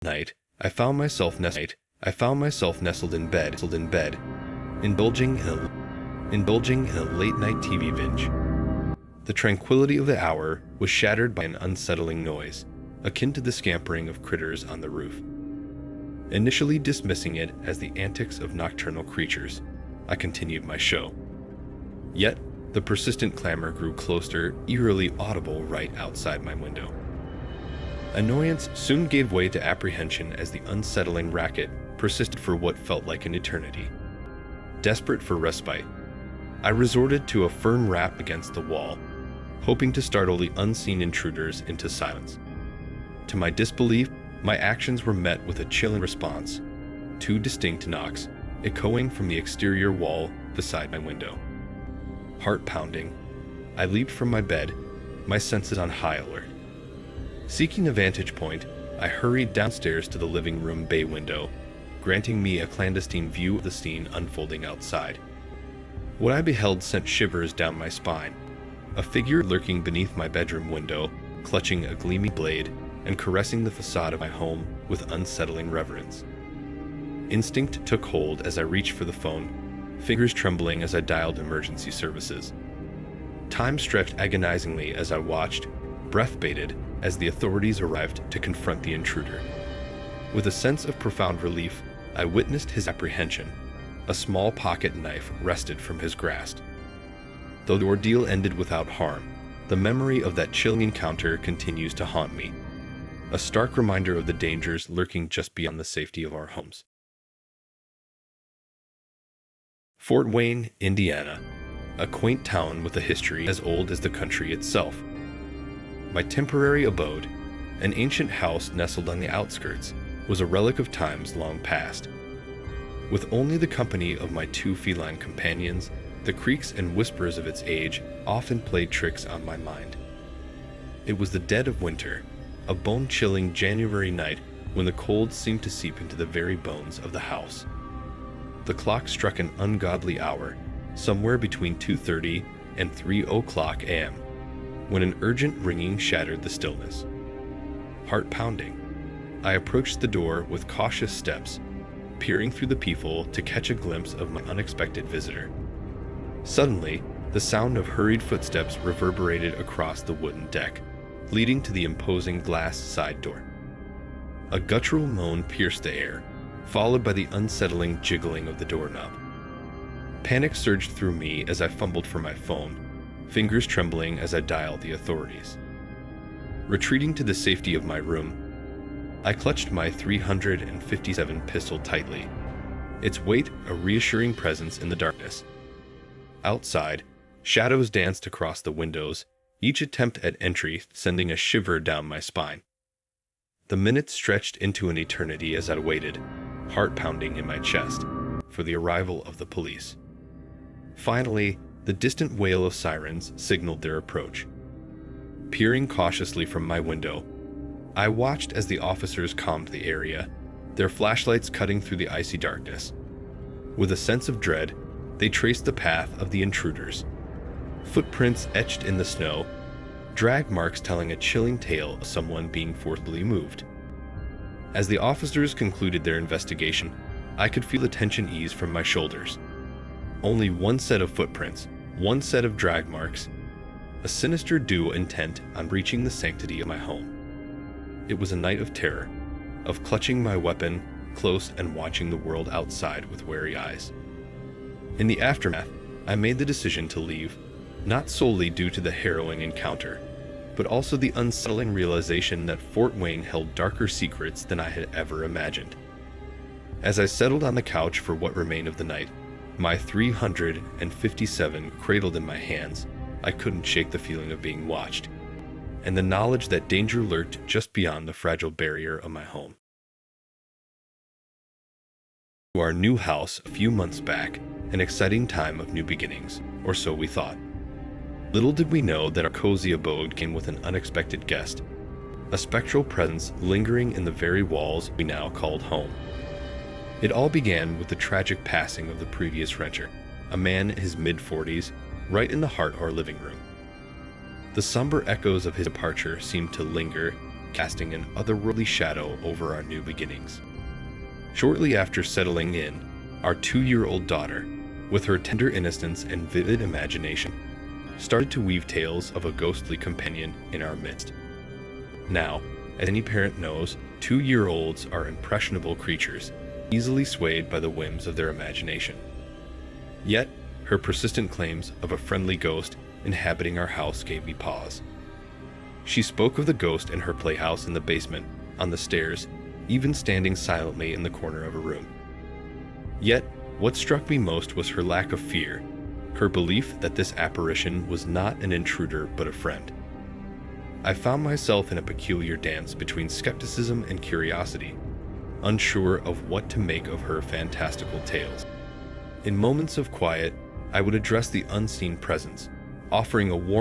Night, I found myself nestled in bed, indulging in a late-night TV binge. The tranquility of the hour was shattered by an unsettling noise, akin to the scampering of critters on the roof. Initially dismissing it as the antics of nocturnal creatures, I continued my show. Yet, the persistent clamor grew closer, eerily audible right outside my window. Annoyance soon gave way to apprehension as the unsettling racket persisted for what felt like an eternity. Desperate for respite, I resorted to a firm rap against the wall, hoping to startle the unseen intruders into silence. To my disbelief, my actions were met with a chilling response, two distinct knocks echoing from the exterior wall beside my window. Heart pounding, I leaped from my bed, my senses on high alert. Seeking a vantage point, I hurried downstairs to the living room bay window, granting me a clandestine view of the scene unfolding outside. What I beheld sent shivers down my spine. A figure lurking beneath my bedroom window, clutching a gleaming blade and caressing the facade of my home with unsettling reverence. Instinct took hold as I reached for the phone, fingers trembling as I dialed emergency services. Time stretched agonizingly as I watched, breath bated, as the authorities arrived to confront the intruder. With a sense of profound relief, I witnessed his apprehension. A small pocket knife wrested from his grasp. Though the ordeal ended without harm, the memory of that chilling encounter continues to haunt me, a stark reminder of the dangers lurking just beyond the safety of our homes. Fort Wayne, Indiana, a quaint town with a history as old as the country itself. My temporary abode, an ancient house nestled on the outskirts, was a relic of times long past. With only the company of my two feline companions, the creaks and whispers of its age often played tricks on my mind. It was the dead of winter, a bone-chilling January night when the cold seemed to seep into the very bones of the house. The clock struck an ungodly hour, somewhere between 2:30 and 3:00 a.m., when an urgent ringing shattered the stillness. Heart pounding, I approached the door with cautious steps, peering through the peephole to catch a glimpse of my unexpected visitor. Suddenly, the sound of hurried footsteps reverberated across the wooden deck, leading to the imposing glass side door. A guttural moan pierced the air, followed by the unsettling jiggling of the doorknob. Panic surged through me as I fumbled for my phone, fingers trembling as I dialed the authorities. Retreating to the safety of my room, I clutched my .357 pistol tightly, its weight a reassuring presence in the darkness. Outside, shadows danced across the windows, each attempt at entry sending a shiver down my spine. The minutes stretched into an eternity as I waited, heart pounding in my chest, for the arrival of the police. Finally, the distant wail of sirens signaled their approach. Peering cautiously from my window, I watched as the officers combed the area, their flashlights cutting through the icy darkness. With a sense of dread, they traced the path of the intruders. Footprints etched in the snow, drag marks telling a chilling tale of someone being forcibly moved. As the officers concluded their investigation, I could feel the tension ease from my shoulders. Only one set of footprints, one set of drag marks, a sinister duo intent on breaching the sanctity of my home. It was a night of terror, of clutching my weapon close and watching the world outside with wary eyes. In the aftermath, I made the decision to leave, not solely due to the harrowing encounter, but also the unsettling realization that Fort Wayne held darker secrets than I had ever imagined. As I settled on the couch for what remained of the night, my .357 cradled in my hands, I couldn't shake the feeling of being watched, and the knowledge that danger lurked just beyond the fragile barrier of my home. To our new house a few months back, an exciting time of new beginnings, or so we thought. Little did we know that our cozy abode came with an unexpected guest, a spectral presence lingering in the very walls we now called home. It all began with the tragic passing of the previous renter, a man in his mid-40s, right in the heart of our living room. The somber echoes of his departure seemed to linger, casting an otherworldly shadow over our new beginnings. Shortly after settling in, our 2-year-old daughter, with her tender innocence and vivid imagination, started to weave tales of a ghostly companion in our midst. Now, as any parent knows, 2-year-olds are impressionable creatures, easily swayed by the whims of their imagination. Yet, her persistent claims of a friendly ghost inhabiting our house gave me pause. She spoke of the ghost in her playhouse in the basement, on the stairs, even standing silently in the corner of a room. Yet, what struck me most was her lack of fear, her belief that this apparition was not an intruder but a friend. I found myself in a peculiar dance between skepticism and curiosity, unsure of what to make of her fantastical tales. In moments of quiet, I would address the unseen presence, offering a warm